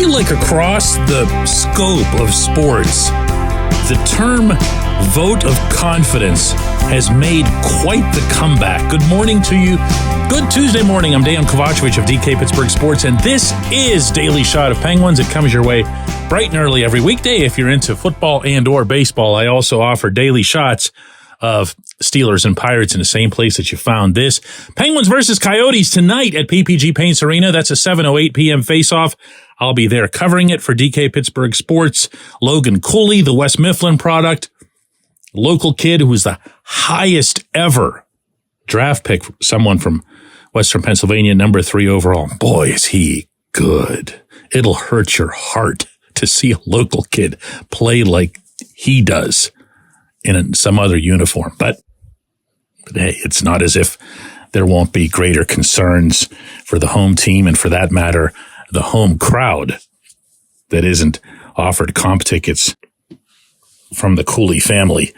feel like across the scope of sports, the term vote of confidence has made quite the comeback. Good morning to you. Good Tuesday morning. I'm Dejan Kovacevic of DK Pittsburgh Sports, and this is Daily Shot of Penguins. It comes your way bright and early every weekday. If you're into football and or baseball, I also offer daily shots of Steelers and Pirates in the same place that you found this. Penguins versus Coyotes tonight at PPG Paints Arena. That's a 7:08 p.m. face-off. I'll be there covering it for DK Pittsburgh Sports. Logan Cooley, the West Mifflin product, local kid who was the highest ever draft pick, someone from Western Pennsylvania, number 3 overall. Boy, is he good. It'll hurt your heart to see a local kid play like he does in some other uniform. But hey, it's not as if there won't be greater concerns for the home team and, for that matter, the home crowd that isn't offered comp tickets from the Cooley family.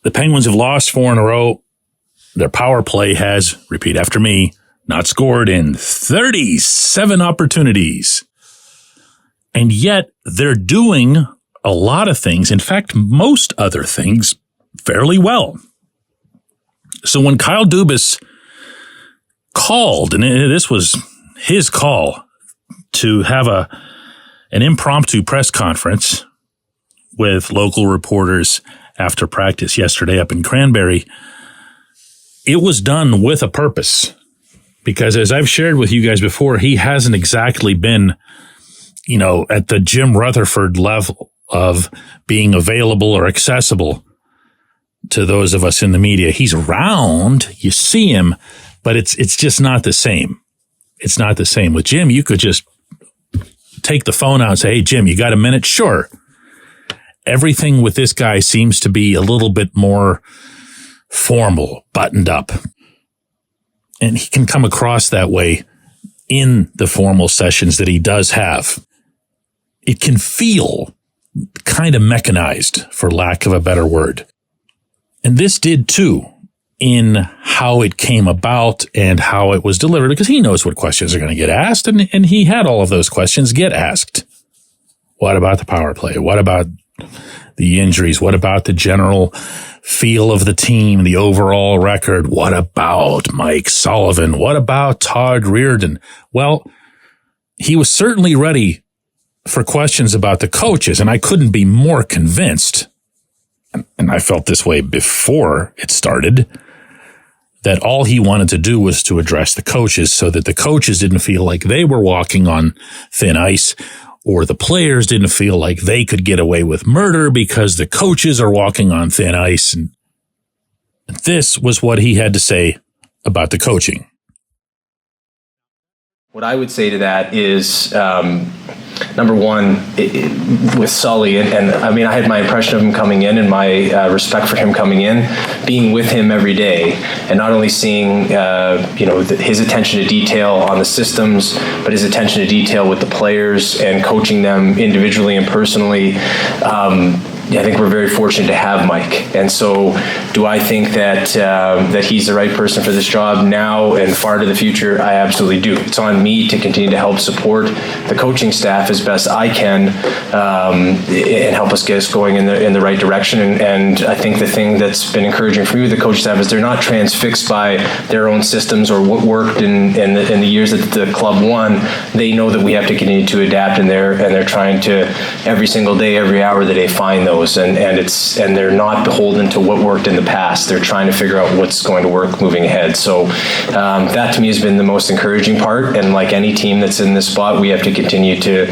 The Penguins have lost 4 in a row. Their power play has, repeat after me, not scored in 37 opportunities. And yet they're doing a lot of things, in fact, most other things, fairly well. So when Kyle Dubas called, and this was his call to have an impromptu press conference with local reporters after practice yesterday up in Cranberry, it was done with a purpose. Because as I've shared with you guys before, he hasn't exactly been, at the Jim Rutherford level of being available or accessible to those of us in the media. He's around, you see him, but it's just not the same. It's not the same. With Jim, you could just take the phone out and say, "Hey, Jim, you got a minute?" Sure. Everything with this guy seems to be a little bit more formal, buttoned up. And he can come across that way in the formal sessions that he does have. It can feel kind of mechanized, for lack of a better word. And this did too, in how it came about and how it was delivered, because he knows what questions are going to get asked, and he had all of those questions get asked. What about the power play? What about the injuries? What about the general feel of the team, the overall record? What about Mike Sullivan? What about Todd Reardon? Well, he was certainly ready for questions about the coaches, and I couldn't be more convinced, and I felt this way before it started, that all he wanted to do was to address the coaches so that the coaches didn't feel like they were walking on thin ice, or the players didn't feel like they could get away with murder because the coaches are walking on thin ice. And this was what he had to say about the coaching. What I would say to that is, number one, with Sully, and I mean, I had my impression of him coming in and my respect for him coming in, being with him every day, and not only seeing, his attention to detail on the systems, but his attention to detail with the players and coaching them individually and personally. I think we're very fortunate to have Mike. And so do I think that he's the right person for this job now and far to the future? I absolutely do. It's on me to continue to help support the coaching staff as best I can and help us get us going in the right direction. And I think the thing that's been encouraging for me with the coaching staff is they're not transfixed by their own systems or what worked in the years that the club won. They know that we have to continue to adapt, and they're trying to every single day, every hour that they find those. And they're not beholden to what worked in the past. They're trying to figure out what's going to work moving ahead. So that to me has been the most encouraging part. And like any team that's in this spot, we have to continue to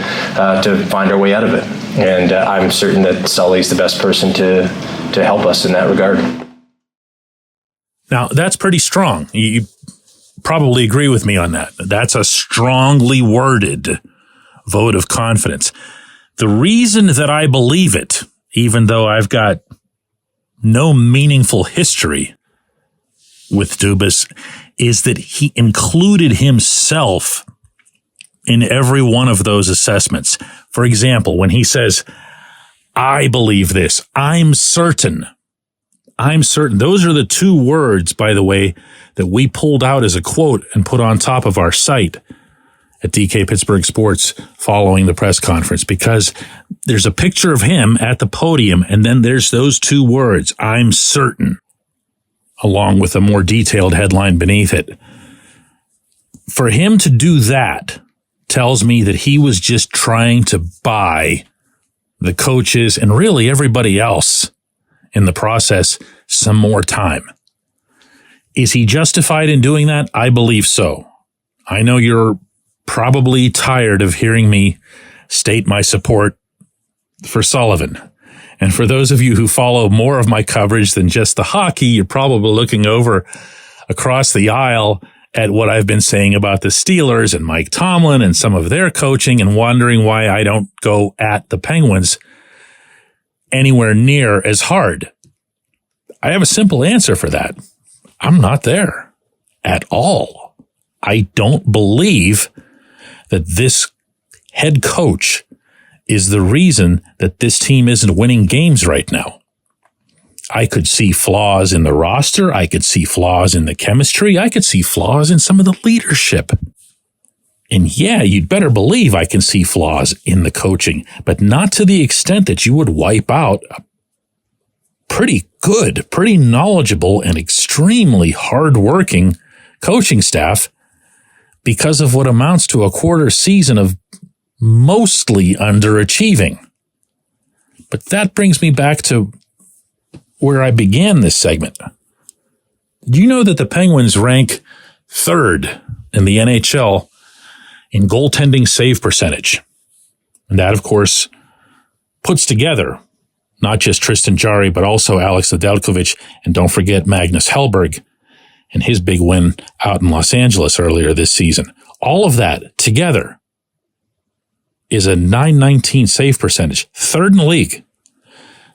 find our way out of it. And I'm certain that Sully's the best person to help us in that regard. Now, that's pretty strong. You probably agree with me on that. That's a strongly worded vote of confidence. The reason that I believe it, even though I've got no meaningful history with Dubas, is that he included himself in every one of those assessments. For example, when he says, "I believe this," I'm certain. Those are the 2 words, by the way, that we pulled out as a quote and put on top of our site at DK Pittsburgh Sports following the press conference, because there's a picture of him at the podium, and then there's those two words, "I'm certain," along with a more detailed headline beneath it. For him to do that tells me that he was just trying to buy the coaches and really everybody else in the process some more time. Is he justified in doing that? I believe so. I know you're probably tired of hearing me state my support for Sullivan. And for those of you who follow more of my coverage than just the hockey, you're probably looking over across the aisle at what I've been saying about the Steelers and Mike Tomlin and some of their coaching and wondering why I don't go at the Penguins anywhere near as hard. I have a simple answer for that. I'm not there at all. I don't believe that this head coach is the reason that this team isn't winning games right now. I could see flaws in the roster. I could see flaws in the chemistry. I could see flaws in some of the leadership. And yeah, you'd better believe I can see flaws in the coaching, but not to the extent that you would wipe out a pretty good, pretty knowledgeable, and extremely hardworking coaching staff because of what amounts to a quarter season of mostly underachieving. But that brings me back to where I began this segment. Do you know that the Penguins rank third in the NHL in goaltending save percentage? And that, of course, puts together not just Tristan Jarry, but also Alex Nedeljkovic, and don't forget Magnus Hellberg and his big win out in Los Angeles earlier this season. All of that together is a .919 save percentage, third in the league.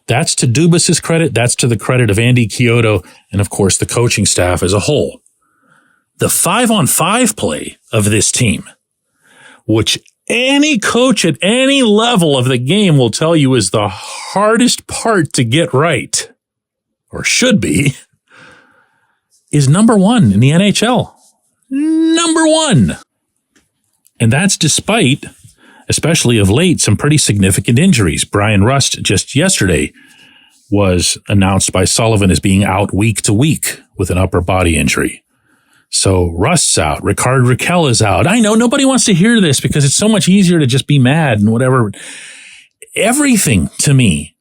That's to Dubas' credit. That's to the credit of Andy Chiodo and, of course, the coaching staff as a whole. The 5-on-5 play of this team, which any coach at any level of the game will tell you is the hardest part to get right, or should be, is number one in the NHL. Number one. And that's despite, especially of late, some pretty significant injuries. Brian Rust just yesterday was announced by Sullivan as being out week to week with an upper body injury. So Rust's out. Ricard Raquel is out. I know nobody wants to hear this because it's so much easier to just be mad and whatever. Everything to me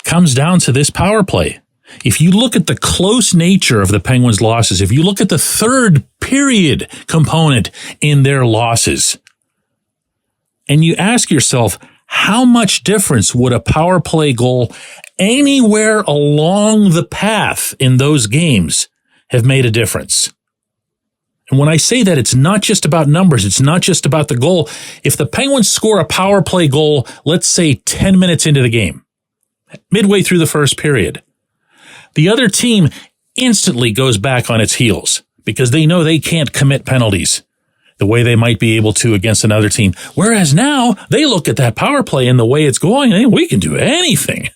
comes down to this power play. If you look at the close nature of the Penguins' losses, if you look at the third period component in their losses, and you ask yourself, how much difference would a power play goal anywhere along the path in those games have made a difference? And when I say that, it's not just about numbers. It's not just about the goal. If the Penguins score a power play goal, let's say 10 minutes into the game, midway through the first period, the other team instantly goes back on its heels because they know they can't commit penalties the way they might be able to against another team. Whereas now they look at that power play and the way it's going, and we can do anything.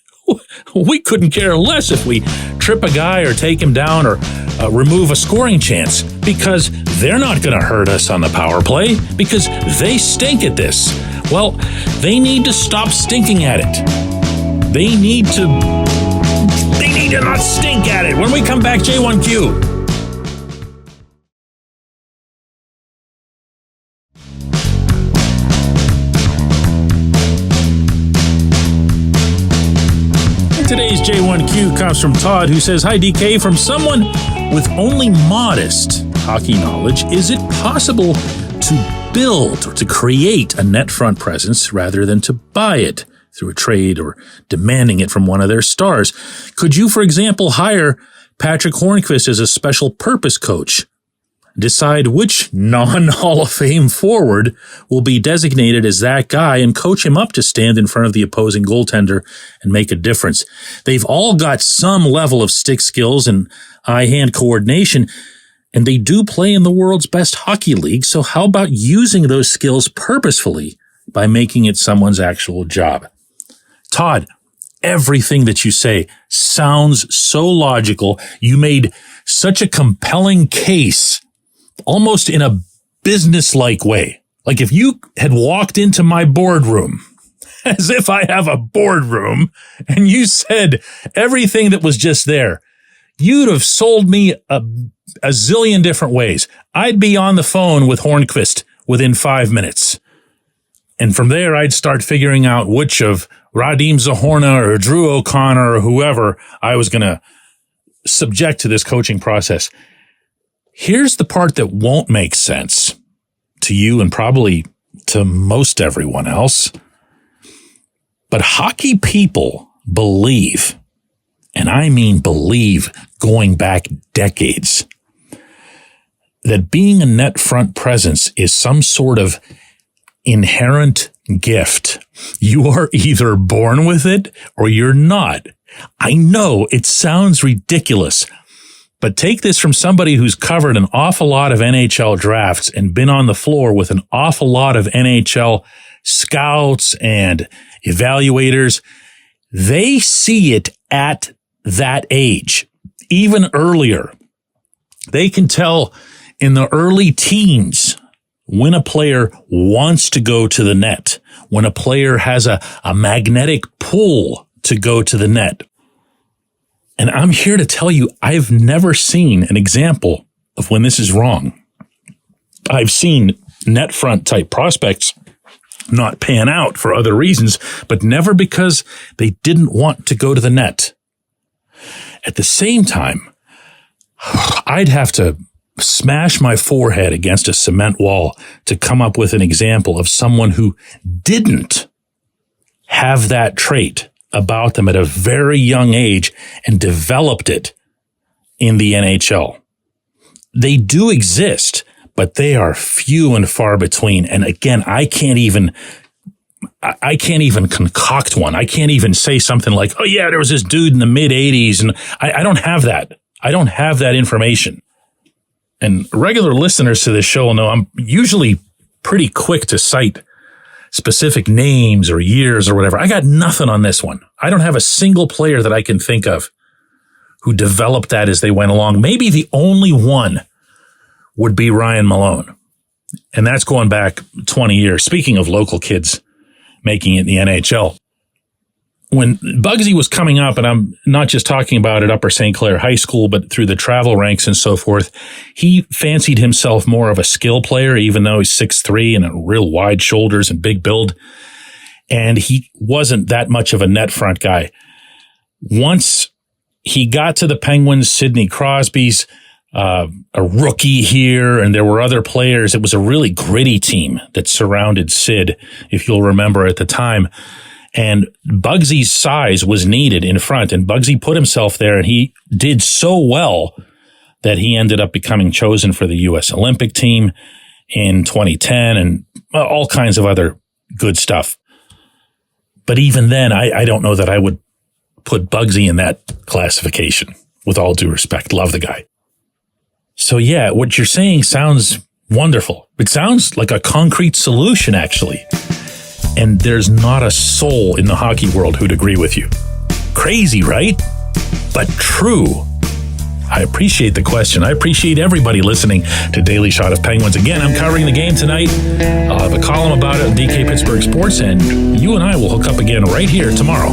We couldn't care less if we trip a guy or take him down or remove a scoring chance because they're not going to hurt us on the power play because they stink at this. Well, they need to stop stinking at it. They need to not stink at it. When we come back, J1Q. Today's J1Q comes from Todd, who says, "Hi, DK. From someone with only modest hockey knowledge, is it possible to build or to create a net front presence rather than to buy it through a trade or demanding it from one of their stars? Could you, for example, hire Patrick Hornqvist as a special purpose coach? Decide which non-Hall of Fame forward will be designated as that guy and coach him up to stand in front of the opposing goaltender and make a difference. They've all got some level of stick skills and eye-hand coordination, and they do play in the world's best hockey league, so how about using those skills purposefully by making it someone's actual job?" Todd, everything that you say sounds so logical. You made such a compelling case, almost in a business-like way, Like if you had walked into my boardroom, as if I have a boardroom, and you said everything that was just there, you'd have sold me a zillion different ways. I'd be on the phone with Hornqvist within 5 minutes. And from there, I'd start figuring out which of Radim Zahorna or Drew O'Connor or whoever I was going to subject to this coaching process. Here's the part that won't make sense to you and probably to most everyone else. But hockey people believe, and I mean believe going back decades, that being a net front presence is some sort of inherent gift. You are either born with it or you're not. I know it sounds ridiculous, but take this from somebody who's covered an awful lot of NHL drafts and been on the floor with an awful lot of NHL scouts and evaluators. They see it at that age, even earlier. They can tell in the early teens when a player wants to go to the net, when a player has a magnetic pull to go to the net. And I'm here to tell you, I've never seen an example of when this is wrong. I've seen net front type prospects not pan out for other reasons, but never because they didn't want to go to the net. At the same time, I'd have to smash my forehead against a cement wall to come up with an example of someone who didn't have that trait about them at a very young age and developed it in the NHL. They do exist, but they are few and far between. And again, I can't even concoct one. I can't even say something like, oh yeah, there was this dude in the mid 80s. And I don't have that. I don't have that information. And regular listeners to this show will know I'm usually pretty quick to cite specific names or years or whatever. I got nothing on this one. I don't have a single player that I can think of who developed that as they went along. Maybe the only one would be Ryan Malone. And that's going back 20 years. Speaking of local kids making it in the NHL. When Bugsy was coming up, and I'm not just talking about at Upper St. Clair High School, but through the travel ranks and so forth, he fancied himself more of a skill player, even though he's 6'3" and real wide shoulders and big build. And he wasn't that much of a net front guy. Once he got to the Penguins, Sidney Crosby's a rookie here, and there were other players. It was a really gritty team that surrounded Sid, if you'll remember at the time. And Bugsy's size was needed in front, and Bugsy put himself there, and he did so well that he ended up becoming chosen for the U.S. Olympic team in 2010 and all kinds of other good stuff. But even then, I don't know that I would put Bugsy in that classification, with all due respect. Love the guy. So yeah, what you're saying sounds wonderful. It sounds like a concrete solution, actually. And there's not a soul in the hockey world who'd agree with you. Crazy, right? But true. I appreciate the question. I appreciate everybody listening to Daily Shot of Penguins. Again, I'm covering the game tonight. I'll have a column about it on DK Pittsburgh Sports, and you and I will hook up again right here tomorrow.